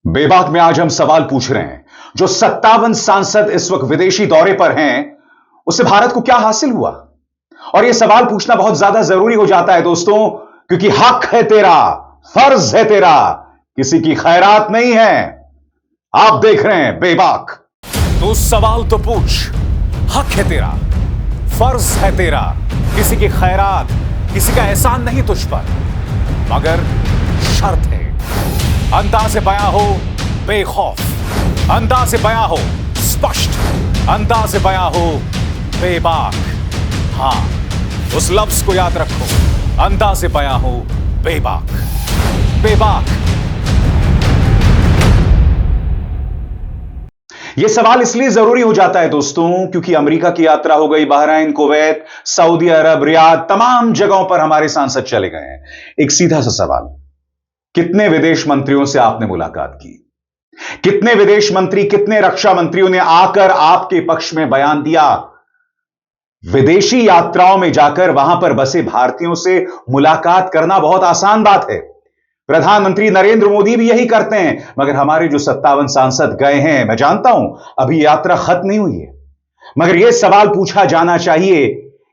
बेबाक में आज हम सवाल पूछ रहे हैं, जो 57 सांसद इस वक्त विदेशी दौरे पर हैं, उससे भारत को क्या हासिल हुआ? और यह सवाल पूछना बहुत ज्यादा जरूरी हो जाता है दोस्तों, क्योंकि हक है तेरा, फर्ज है तेरा, किसी की खैरात नहीं है। आप देख रहे हैं बेबाक। तो सवाल तो पूछ, हक है तेरा, फर्ज है तेरा, किसी की खैरात, किसी का एहसान नहीं तुझ पर, मगर शर्त है अंदाज़े बयां हो बेखौफ, अंदाज़े बयां हो स्पष्ट, अंदाज़े बयां हो बेबाक। हां, उस लफ्ज को याद रखो, अंदाज़े बयां हो बेबाक। बेबाक। यह सवाल इसलिए जरूरी हो जाता है दोस्तों, क्योंकि अमेरिका की यात्रा हो गई, बहरीन, कुवैत, सऊदी अरब, रियाद, तमाम जगहों पर हमारे सांसद चले गए हैं। एक सीधा सा सवाल, कितने विदेश मंत्रियों से आपने मुलाकात की? कितने विदेश मंत्री, कितने रक्षा मंत्रियों ने आकर आपके पक्ष में बयान दिया? विदेशी यात्राओं में जाकर वहां पर बसे भारतीयों से मुलाकात करना बहुत आसान बात है। प्रधानमंत्री नरेंद्र मोदी भी यही करते हैं, मगर हमारे जो 57 सांसद गए हैं, मैं जानता हूं अभी यात्रा खत्म नहीं हुई है, मगर यह सवाल पूछा जाना चाहिए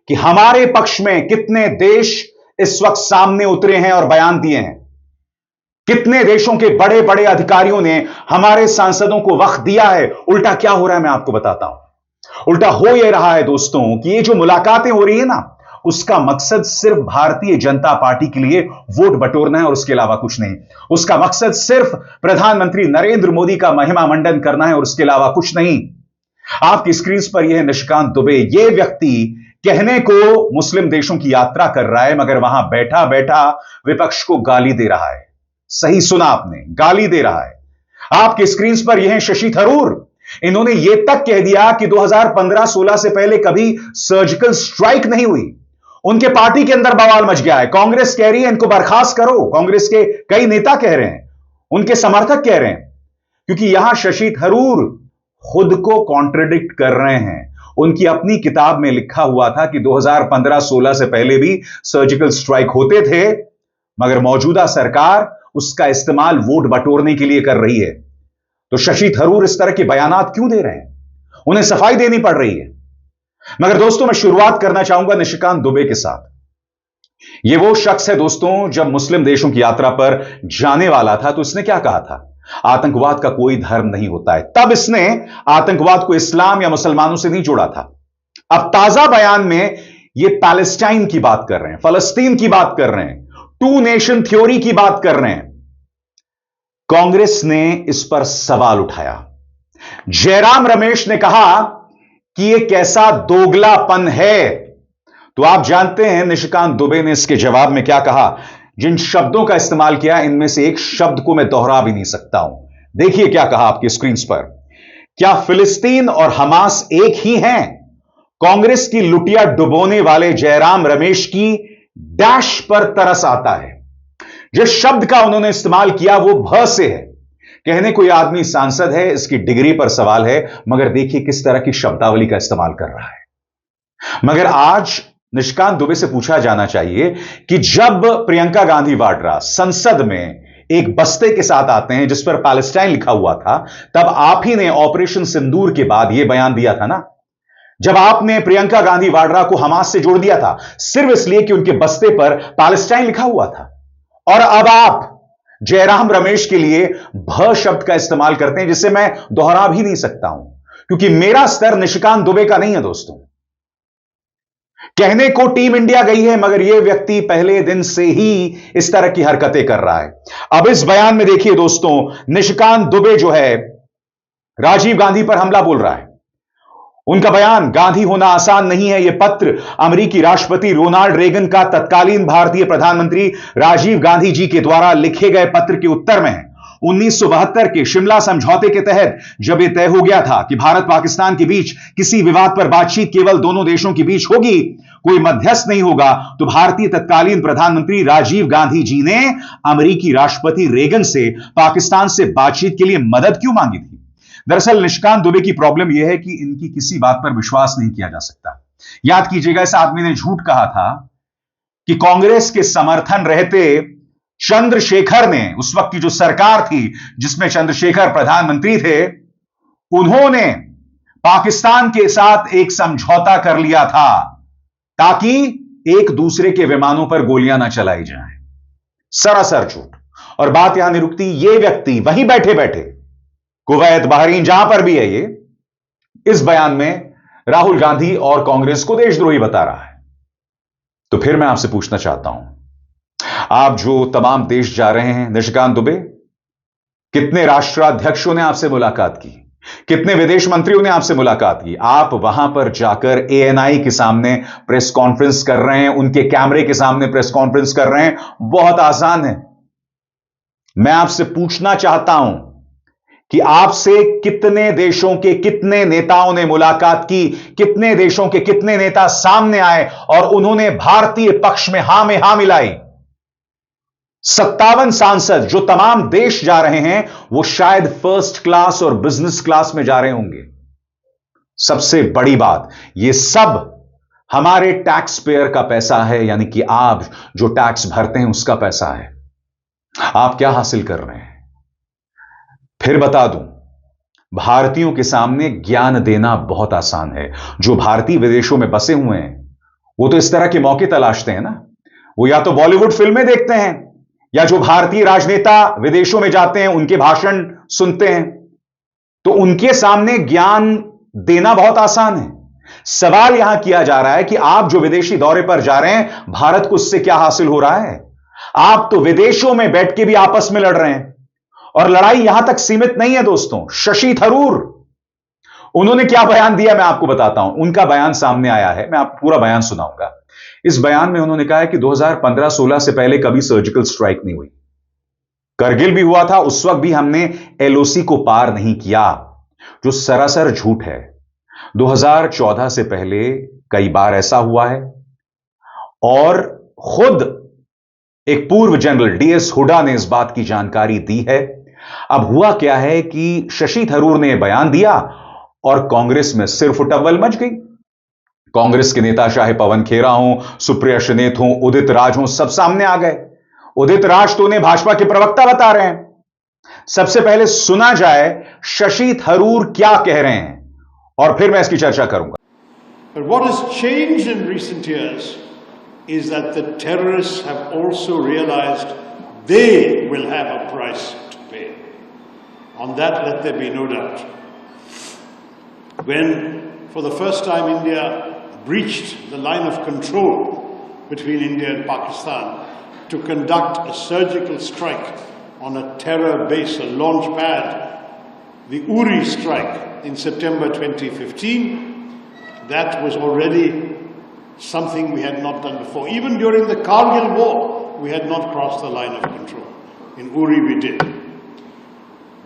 कि हमारे पक्ष में कितने देश इस वक्त सामने उतरे हैं और बयान दिए हैं? कितने देशों के बड़े बड़े अधिकारियों ने हमारे सांसदों को वक्त दिया है? उल्टा क्या हो रहा है मैं आपको बताता हूं। उल्टा हो यह रहा है दोस्तों कि ये जो मुलाकातें हो रही है ना, उसका मकसद सिर्फ भारतीय जनता पार्टी के लिए वोट बटोरना है और उसके अलावा कुछ नहीं। उसका मकसद सिर्फ प्रधानमंत्री नरेंद्र मोदी का महिमा मंडन करना है और उसके अलावा कुछ नहीं। आपकी स्क्रीन पर यह निशिकांत दुबे, यह व्यक्ति कहने को मुस्लिम देशों की यात्रा कर रहा है, मगर वहां बैठा बैठा विपक्ष को गाली दे रहा है। सही सुना आपने, गाली दे रहा है। आपके स्क्रीन पर यह है शशि थरूर। इन्होंने यह तक कह दिया कि 2015-16 से पहले कभी सर्जिकल स्ट्राइक नहीं हुई। उनके पार्टी के अंदर बवाल मच गया है। कांग्रेस कह रही है इनको बर्खास्त करो, कांग्रेस के कई नेता कह रहे हैं, उनके समर्थक कह रहे हैं, क्योंकि यहां शशि थरूर खुद को कॉन्ट्रडिक्ट कर रहे हैं। उनकी अपनी किताब में लिखा हुआ था कि 2015-16 से पहले भी सर्जिकल स्ट्राइक होते थे, मगर मौजूदा सरकार उसका इस्तेमाल वोट बटोरने के लिए कर रही है। तो शशि थरूर इस तरह के बयानात क्यों दे रहे हैं? उन्हें सफाई देनी पड़ रही है। मगर दोस्तों, मैं शुरुआत करना चाहूंगा निशिकांत दुबे के साथ। यह वो शख्स है दोस्तों, जब मुस्लिम देशों की यात्रा पर जाने वाला था तो इसने क्या कहा था? आतंकवाद का कोई धर्म नहीं होता है। तब इसने आतंकवाद को इस्लाम या मुसलमानों से नहीं जोड़ा था। अब ताजा बयान में यह पैलेस्टाइन की बात कर रहे हैं, फलस्तीन की बात कर रहे हैं, टू नेशन थ्योरी की बात कर रहे हैं। कांग्रेस ने इस पर सवाल उठाया। जयराम रमेश ने कहा कि यह कैसा दोगलापन है। तो आप जानते हैं निशिकांत दुबे ने इसके जवाब में क्या कहा? जिन शब्दों का इस्तेमाल किया, इनमें से एक शब्द को मैं दोहरा भी नहीं सकता हूं। देखिए क्या कहा आपकी स्क्रीन पर। क्या फिलिस्तीन और हमास एक ही हैं? कांग्रेस की लुटिया डुबोने वाले जयराम रमेश की डैश पर तरस आता है। जिस शब्द का उन्होंने इस्तेमाल किया वो भ से है। कहने कोई आदमी सांसद है, इसकी डिग्री पर सवाल है, मगर देखिए किस तरह की शब्दावली का इस्तेमाल कर रहा है। मगर आज निशिकांत दुबे से पूछा जाना चाहिए कि जब प्रियंका गांधी वाड्रा संसद में एक बस्ते के साथ आते हैं जिस पर पैलेस्टाइन लिखा हुआ था, तब आप ही ने ऑपरेशन सिंदूर के बाद यह बयान दिया था ना, जब आपने प्रियंका गांधी वाड्रा को हमास से जोड़ दिया था सिर्फ इसलिए कि उनके बस्ते पर पैलेस्टाइन लिखा हुआ था। और अब आप जयराम रमेश के लिए भ शब्द का इस्तेमाल करते हैं, जिसे मैं दोहरा भी नहीं सकता हूं, क्योंकि मेरा स्तर निशिकांत दुबे का नहीं है दोस्तों। कहने को टीम इंडिया गई है, मगर यह व्यक्ति पहले दिन से ही इस तरह की हरकतें कर रहा है। अब इस बयान में देखिए दोस्तों, निशिकांत दुबे जो है राजीव गांधी पर हमला बोल रहा है। उनका बयान, गांधी होना आसान नहीं है। यह पत्र अमेरिकी राष्ट्रपति रोनाल्ड रेगन का तत्कालीन भारतीय प्रधानमंत्री राजीव गांधी जी के द्वारा लिखे गए पत्र के उत्तर में है। 1972 के शिमला समझौते के तहत जब यह तय हो गया था कि भारत पाकिस्तान के बीच किसी विवाद पर बातचीत केवल दोनों देशों के बीच होगी, कोई मध्यस्थ नहीं होगा, तो भारतीय तत्कालीन प्रधानमंत्री राजीव गांधी जी ने अमेरिकी राष्ट्रपति रेगन से पाकिस्तान से बातचीत के लिए मदद क्यों मांगी थी? दरअसल निशिकांत दुबे की प्रॉब्लम यह है कि इनकी किसी बात पर विश्वास नहीं किया जा सकता। याद कीजिएगा, इस आदमी ने झूठ कहा था कि कांग्रेस के समर्थन रहते चंद्रशेखर ने, उस वक्त की जो सरकार थी जिसमें चंद्रशेखर प्रधानमंत्री थे, उन्होंने पाकिस्तान के साथ एक समझौता कर लिया था ताकि एक दूसरे के विमानों पर गोलियां ना चलाई जाएं। सरासर झूठ। और बात यहां नहीं रुकती, यह व्यक्ति वहीं बैठे बैठे कुवैत, बहरीन, जहां पर भी है ये, इस बयान में राहुल गांधी और कांग्रेस को देशद्रोही बता रहा है। तो फिर मैं आपसे पूछना चाहता हूं, आप जो तमाम देश जा रहे हैं, निशिकांत दुबे, कितने राष्ट्राध्यक्षों ने आपसे मुलाकात की, कितने विदेश मंत्रियों ने आपसे मुलाकात की? आप वहां पर जाकर एएनआई के सामने प्रेस कॉन्फ्रेंस कर रहे हैं, उनके कैमरे के सामने प्रेस कॉन्फ्रेंस कर रहे हैं। बहुत आसान है। मैं आपसे पूछना चाहता हूं कि आपसे कितने देशों के कितने नेताओं ने मुलाकात की, कितने देशों के कितने नेता सामने आए और उन्होंने भारतीय पक्ष में हां मिलाई? 57 सांसद जो तमाम देश जा रहे हैं, वो शायद फर्स्ट क्लास और बिजनेस क्लास में जा रहे होंगे। सबसे बड़ी बात, ये सब हमारे टैक्स पेयर का पैसा है, यानी कि आप जो टैक्स भरते हैं उसका पैसा है। आप क्या हासिल कर रहे हैं? फिर बता दूं, भारतीयों के सामने ज्ञान देना बहुत आसान है। जो भारतीय विदेशों में बसे हुए हैं, वो तो इस तरह के मौके तलाशते हैं ना। वो या तो बॉलीवुड फिल्में देखते हैं, या जो भारतीय राजनेता विदेशों में जाते हैं उनके भाषण सुनते हैं। तो उनके सामने ज्ञान देना बहुत आसान है। सवाल यहां किया जा रहा है कि आप जो विदेशी दौरे पर जा रहे हैं, भारत को उससे क्या हासिल हो रहा है? आप तो विदेशों में बैठ के भी आपस में लड़ रहे हैं। और लड़ाई यहां तक सीमित नहीं है दोस्तों। शशि थरूर, उन्होंने क्या बयान दिया मैं आपको बताता हूं। उनका बयान सामने आया है, मैं आपको पूरा बयान सुनाऊंगा। इस बयान में उन्होंने कहा है कि 2015-16 से पहले कभी सर्जिकल स्ट्राइक नहीं हुई। करगिल भी हुआ था, उस वक्त भी हमने एलओसी को पार नहीं किया, जो सरासर झूठ है। 2014 से पहले कई बार ऐसा हुआ है। और खुद एक पूर्व जनरल डीएस हुड्डा ने इस बात की जानकारी दी है। अब हुआ क्या है कि शशि थरूर ने बयान दिया और कांग्रेस में सिर फुटअव्वल मच गई। कांग्रेस के नेता चाहे पवन खेरा हों, सुप्रिया सुनेत हों, उदित राज हों, सब सामने आ गए। उदित राज तो उन्हें भाजपा के प्रवक्ता बता रहे हैं। सबसे पहले सुना जाए शशि थरूर क्या कह रहे हैं और फिर मैं इसकी चर्चा करूंगा। But what has changed in recent years is that the terrorists have also realized they will have a price to pay. On that, let there be no doubt. When, for the first time, India breached the line of control between India and Pakistan to conduct a surgical strike on a terror base, a launch pad, the Uri strike in September 2015, that was already something we had not done before. Even during the Kargil war, we had not crossed the line of control. In Uri we did.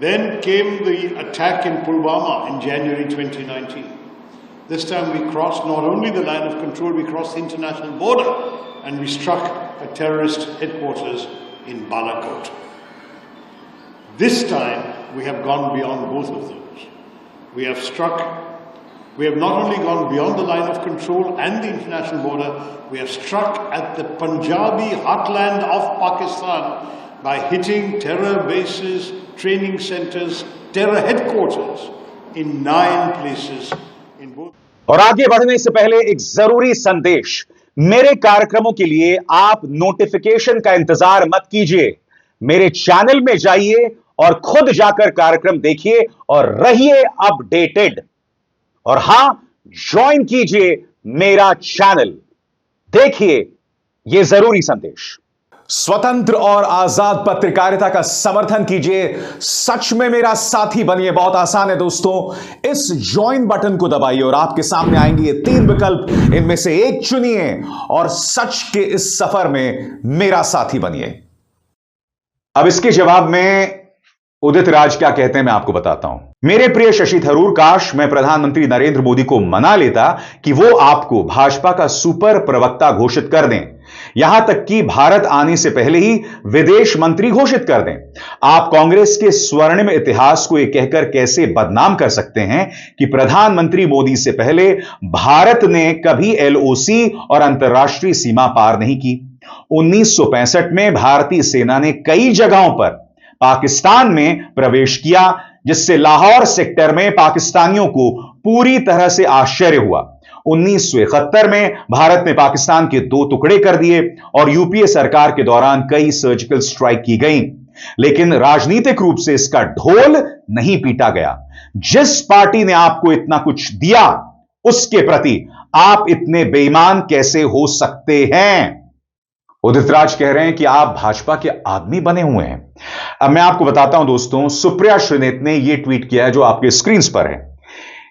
Then came the attack in Pulwama in January 2019. This time we crossed not only the line of control, we crossed the international border and we struck a terrorist headquarters in Balakot. This time we have gone beyond both of those. We have not only gone beyond the line of control and the international border, we have struck at the Punjabi heartland of Pakistan by hitting terror bases, training centers, terror headquarters in 9 places in both. और आगे बढ़ने से पहले एक जरूरी संदेश। मेरे कार्यक्रमों के लिए आप नोटिफिकेशन का इंतजार मत कीजिए। मेरे चैनल में जाइए और खुद जाकर कार्यक्रम देखिए और रहिए अपडेटेड। और हां, ज्वाइन कीजिए मेरा चैनल। देखिए यह जरूरी संदेश। स्वतंत्र और आजाद पत्रकारिता का समर्थन कीजिए। सच में मेरा साथी बनिए। बहुत आसान है दोस्तों। इस ज्वाइन बटन को दबाइए और आपके सामने आएंगे ये 3 विकल्प। इनमें से एक चुनिए और सच के इस सफर में मेरा साथी बनिए। अब इसके जवाब में उदित राज क्या कहते हैं मैं आपको बताता हूं। मेरे प्रिय शशि थरूर, काश मैं प्रधानमंत्री नरेंद्र मोदी को मना लेता कि वो आपको भाजपा का सुपर प्रवक्ता घोषित कर दें, यहां तक कि भारत आने से पहले ही विदेश मंत्री घोषित कर दें। आप कांग्रेस के स्वर्णिम इतिहास को यह कहकर कैसे बदनाम कर सकते हैं कि प्रधानमंत्री मोदी से पहले भारत ने कभी एलओसी और अंतर्राष्ट्रीय सीमा पार नहीं की। 1965 में भारतीय सेना ने कई जगहों पर पाकिस्तान में प्रवेश किया, जिससे लाहौर सेक्टर में पाकिस्तानियों को पूरी तरह से आश्चर्य हुआ। 1971 में भारत ने पाकिस्तान के 2 टुकड़े कर दिए और यूपीए सरकार के दौरान कई सर्जिकल स्ट्राइक की गई, लेकिन राजनीतिक रूप से इसका ढोल नहीं पीटा गया। जिस पार्टी ने आपको इतना कुछ दिया, उसके प्रति आप इतने बेईमान कैसे हो सकते हैं? उदित राज कह रहे हैं कि आप भाजपा के आदमी बने हुए हैं। अब मैं आपको बताता हूं दोस्तों, सुप्रिया श्रीनेत ने यह ट्वीट किया है जो आपके स्क्रीन पर है।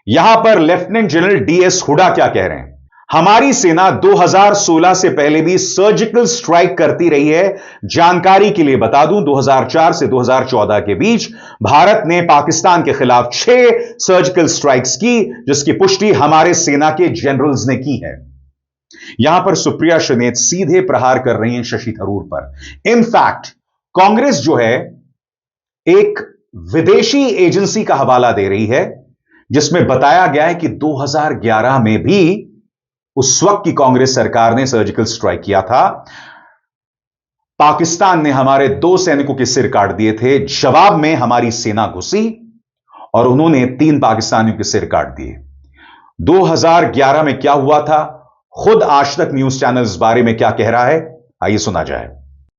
यहां पर लेफ्टिनेंट जनरल डीएस हुडा क्या कह रहे हैं? हमारी सेना 2016 से पहले भी सर्जिकल स्ट्राइक करती रही है। जानकारी के लिए बता दूं, 2004 से 2014 के बीच भारत ने पाकिस्तान के खिलाफ 6 सर्जिकल स्ट्राइक्स की, जिसकी पुष्टि हमारे सेना के जनरल्स ने की है। यहां पर सुप्रिया श्रीनेत सीधे प्रहार कर रही हैं शशि थरूर पर। इनफैक्ट कांग्रेस जो है एक विदेशी एजेंसी का हवाला दे रही है, जिसमें बताया गया है कि 2011 में भी उस वक्त की कांग्रेस सरकार ने सर्जिकल स्ट्राइक किया था। पाकिस्तान ने हमारे 2 सैनिकों के सिर काट दिए थे। जवाब में हमारी सेना घुसी और उन्होंने 3 पाकिस्तानियों के सिर काट दिए। 2011 में क्या हुआ था, खुद आज तक न्यूज चैनल इस बारे में क्या कह रहा है, आइए सुना जाए।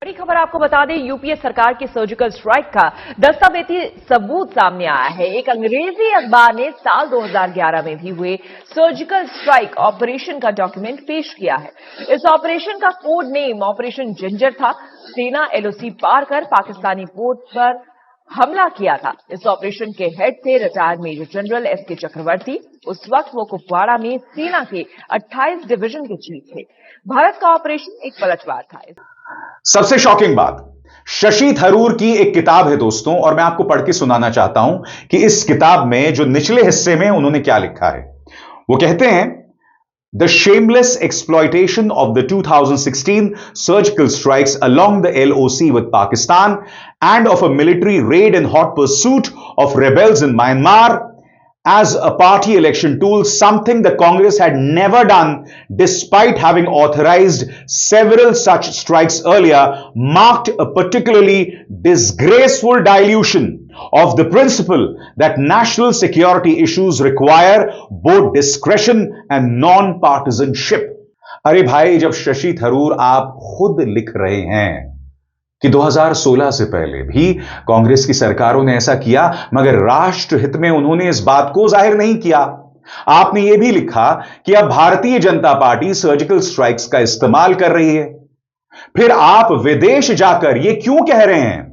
बड़ी खबर आपको बता दें, यूपीए सरकार की सर्जिकल स्ट्राइक का दस्तावेजी सबूत सामने आया है। एक अंग्रेजी अखबार ने साल 2011 में भी हुए सर्जिकल स्ट्राइक ऑपरेशन का डॉक्यूमेंट पेश किया है। इस ऑपरेशन का कोड नेम ऑपरेशन जिंजर था। सेना एलओसी पार कर पाकिस्तानी पोर्ट पर हमला किया था। इस ऑपरेशन के हेड थे रिटायर्ड मेजर जनरल एसके चक्रवर्ती। उस वक्त वो कुपवाड़ा में सेना के 28 डिवीजन के चीफ थे। भारत का ऑपरेशन एक पलटवार था। सबसे शॉकिंग बात, शशि थरूर की एक किताब है दोस्तों, और मैं आपको पढ़ के सुनाना चाहता हूं कि इस किताब में जो निचले हिस्से में उन्होंने क्या लिखा है। वो कहते हैं, The shameless exploitation of the 2016 surgical strikes along the LOC with Pakistan and of a military raid in hot pursuit of rebels in Myanmar as a party election tool, something the Congress had never done despite having authorized several such strikes earlier, marked a particularly disgraceful dilution of the principle that national security issues require both discretion and non-partisanship. अरे भाई, जब शशि थरूर आप खुद लिख रहे हैं कि 2016 से पहले भी कांग्रेस की सरकारों ने ऐसा किया, मगर राष्ट्र हित में उन्होंने इस बात को जाहिर नहीं किया। आपने यह भी लिखा कि अब Bharatiya Janata party surgical strikes का इस्तेमाल कर रही है। फिर आप विदेश जाकर यह क्यों कह रहे हैं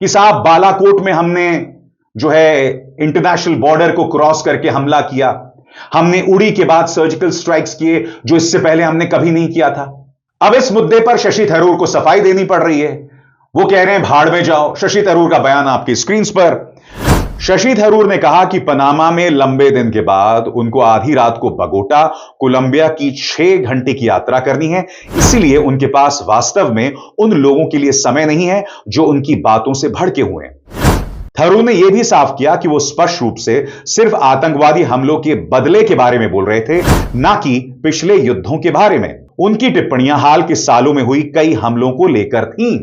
कि साहब बालाकोट में हमने जो है इंटरनेशनल बॉर्डर को क्रॉस करके हमला किया, हमने उड़ी के बाद सर्जिकल स्ट्राइक्स किए जो इससे पहले हमने कभी नहीं किया था। अब इस मुद्दे पर शशि थरूर को सफाई देनी पड़ रही है। वो कह रहे हैं भाड़ में जाओ। शशि थरूर का बयान आपकी स्क्रीन पर। शशि थरूर ने कहा कि पनामा में लंबे दिन के बाद उनको आधी रात को बगोटा, कोलंबिया की 6 घंटे की यात्रा करनी है, इसीलिए उनके पास वास्तव में उन लोगों के लिए समय नहीं है जो उनकी बातों से भड़के हुए हैं। थरूर ने यह भी साफ किया कि वो स्पष्ट रूप से सिर्फ आतंकवादी हमलों के बदले के बारे में बोल रहे थे, ना कि पिछले युद्धों के बारे में। उनकी टिप्पणियां हाल के सालों में हुई कई हमलों को लेकर थीं।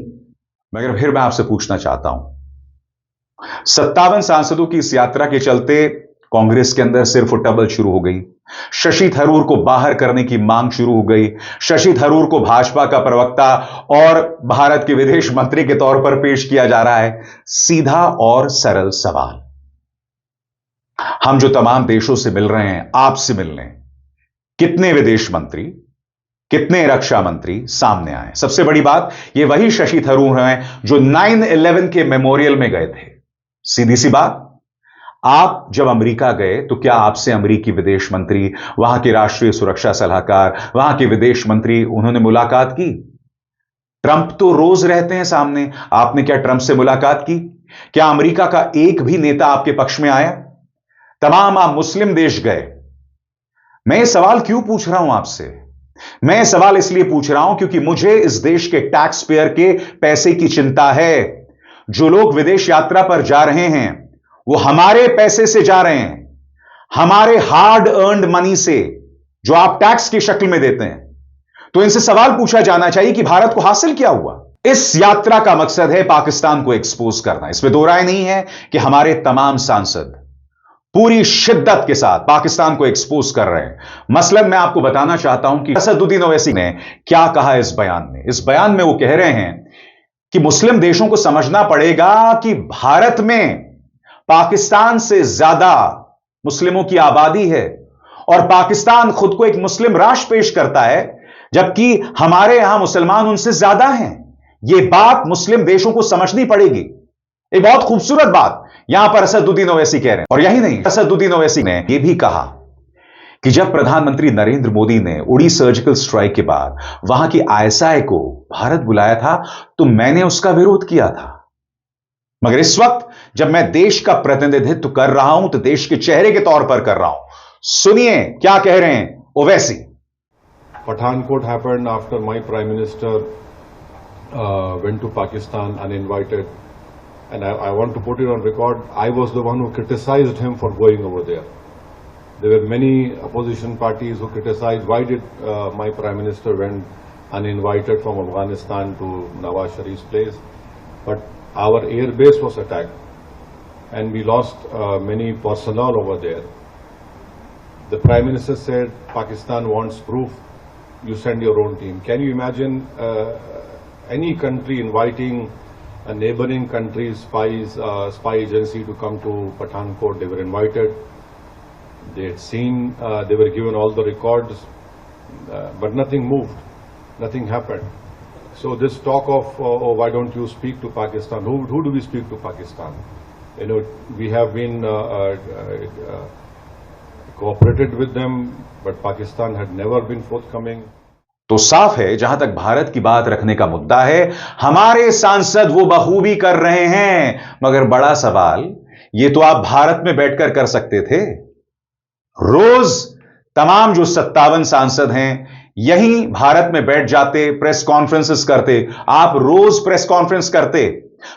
मगर फिर मैं आपसे पूछना चाहता हूं, 57 सांसदों की इस यात्रा के चलते कांग्रेस के अंदर सिर्फ टबल शुरू हो गई। शशि थरूर को बाहर करने की मांग शुरू हो गई। शशि थरूर को भाजपा का प्रवक्ता और भारत के विदेश मंत्री के तौर पर पेश किया जा रहा है। सीधा और सरल सवाल, हम जो तमाम देशों से मिल रहे हैं, आपसे मिलने, कितने विदेश मंत्री, कितने रक्षा मंत्री सामने आए? सबसे बड़ी बात, ये वही शशि थरूर हैं जो 9/11 के मेमोरियल में गए थे। सीधी सी बात, आप जब अमेरिका गए तो क्या आपसे अमेरिकी विदेश मंत्री, वहां के राष्ट्रीय सुरक्षा सलाहकार, वहां के विदेश मंत्री, उन्होंने मुलाकात की? ट्रंप तो रोज रहते हैं सामने, आपने क्या ट्रंप से मुलाकात की? क्या अमेरिका का एक भी नेता आपके पक्ष में आया? तमाम आप मुस्लिम देश गए। मैं ये सवाल क्यों पूछ रहा हूं आपसे? मैं ये सवाल इसलिए पूछ रहा हूं क्योंकि मुझे इस देश के टैक्स पेयर के पैसे की चिंता है। जो लोग विदेश यात्रा पर जा रहे हैं वो हमारे पैसे से जा रहे हैं, हमारे हार्ड अर्न्ड मनी से, जो आप टैक्स की शक्ल में देते हैं। तो इनसे सवाल पूछा जाना चाहिए कि भारत को हासिल क्या हुआ। इस यात्रा का मकसद है पाकिस्तान को एक्सपोज करना। इसमें दो राय नहीं है कि हमारे तमाम सांसद पूरी शिद्दत के साथ पाकिस्तान को एक्सपोज कर रहे हैं। मसलन मैं आपको बताना चाहता हूं कि असदुद्दीन ओवैसी ने क्या कहा इस बयान में। इस बयान में वो कह रहे हैं कि मुस्लिम देशों को समझना पड़ेगा कि भारत में पाकिस्तान से ज्यादा मुस्लिमों की आबादी है और पाकिस्तान खुद को एक मुस्लिम राष्ट्र पेश करता है, जबकि हमारे यहां मुसलमान उनसे ज्यादा हैं। यह बात मुस्लिम देशों को समझनी पड़ेगी। एक बहुत खूबसूरत बात यहां पर असदुद्दीन ओवैसी कह रहे हैं। और यही नहीं, असदुद्दीन ओवैसी ने यह भी कहा कि जब प्रधानमंत्री नरेंद्र मोदी ने उड़ी सर्जिकल स्ट्राइक के बाद वहां की आईएसआई को भारत बुलाया था तो मैंने उसका विरोध किया था, मगर इस वक्त जब मैं देश का प्रतिनिधित्व कर रहा हूं तो देश के चेहरे के तौर पर कर रहा हूं। सुनिए क्या कह रहे हैं Owaisi. Pathankot happened after my Prime Minister went to Pakistan uninvited, and I want to put it on record, I was the one who criticized him for going over there. There were many opposition parties who criticized why did my Prime Minister went uninvited from Afghanistan to Nawaz Sharif's place, but our air base was attacked and we lost many personnel over there. The Prime Minister said Pakistan wants proof, you send your own team. Can you imagine any country inviting a neighboring country's spy agency to come to Pathankot? They were invited, they had seen, they were given all the records, but nothing moved, nothing happened. So this talk of, oh, why don't you speak to Pakistan? Who do we speak to Pakistan? You know, we have been cooperated with them, but Pakistan had never been forthcoming. तो साफ है, जहां तक भारत की बात रखने का मुद्दा है, हमारे सांसद वो बखूबी कर रहे हैं। मगर बड़ा सवाल, ये तो आप भारत में बैठकर कर सकते थे। रोज तमाम जो 57 सांसद हैं यहीं भारत में बैठ जाते, प्रेस कॉन्फ्रेंसेस करते। आप रोज प्रेस कॉन्फ्रेंस करते,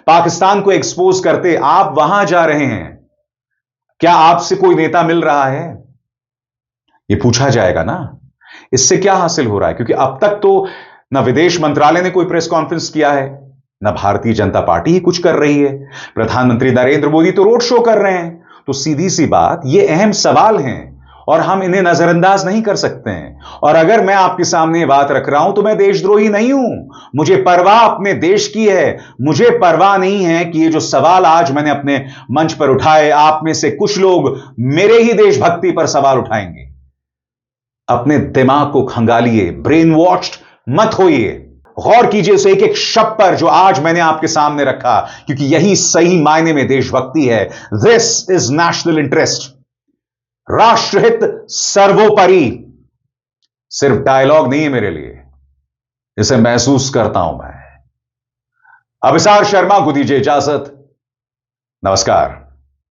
पाकिस्तान को एक्सपोज करते। आप वहां जा रहे हैं, क्या आपसे कोई नेता मिल रहा है? यह पूछा जाएगा ना। इससे क्या हासिल हो रहा है? क्योंकि अब तक तो ना विदेश मंत्रालय ने कोई प्रेस कॉन्फ्रेंस किया है, ना भारतीय जनता पार्टी ही कुछ कर रही है। प्रधानमंत्री नरेंद्र मोदी तो रोड शो कर रहे हैं। तो सीधी सी बात, ये अहम सवाल हैं और हम इन्हें नजरअंदाज नहीं कर सकते हैं। और अगर मैं आपके सामने ये बात रख रहा हूं तो मैं देशद्रोही नहीं हूं। मुझे परवाह अपने देश की है। मुझे परवाह नहीं है कि ये जो सवाल आज मैंने अपने मंच पर उठाए, आप में से कुछ लोग मेरे ही देशभक्ति पर सवाल उठाएंगे। अपने दिमाग को खंगालिए, ब्रेन वॉश्ड मत होइए। गौर कीजिए उस एक एक शब्द पर जो आज मैंने आपके सामने रखा, क्योंकि यही सही मायने में देशभक्ति है। This is national interest. राष्ट्रहित सर्वोपरि सिर्फ डायलॉग नहीं है मेरे लिए, इसे महसूस करता हूं मैं। अभिसार शर्मा को दीजिए इजाजत। नमस्कार।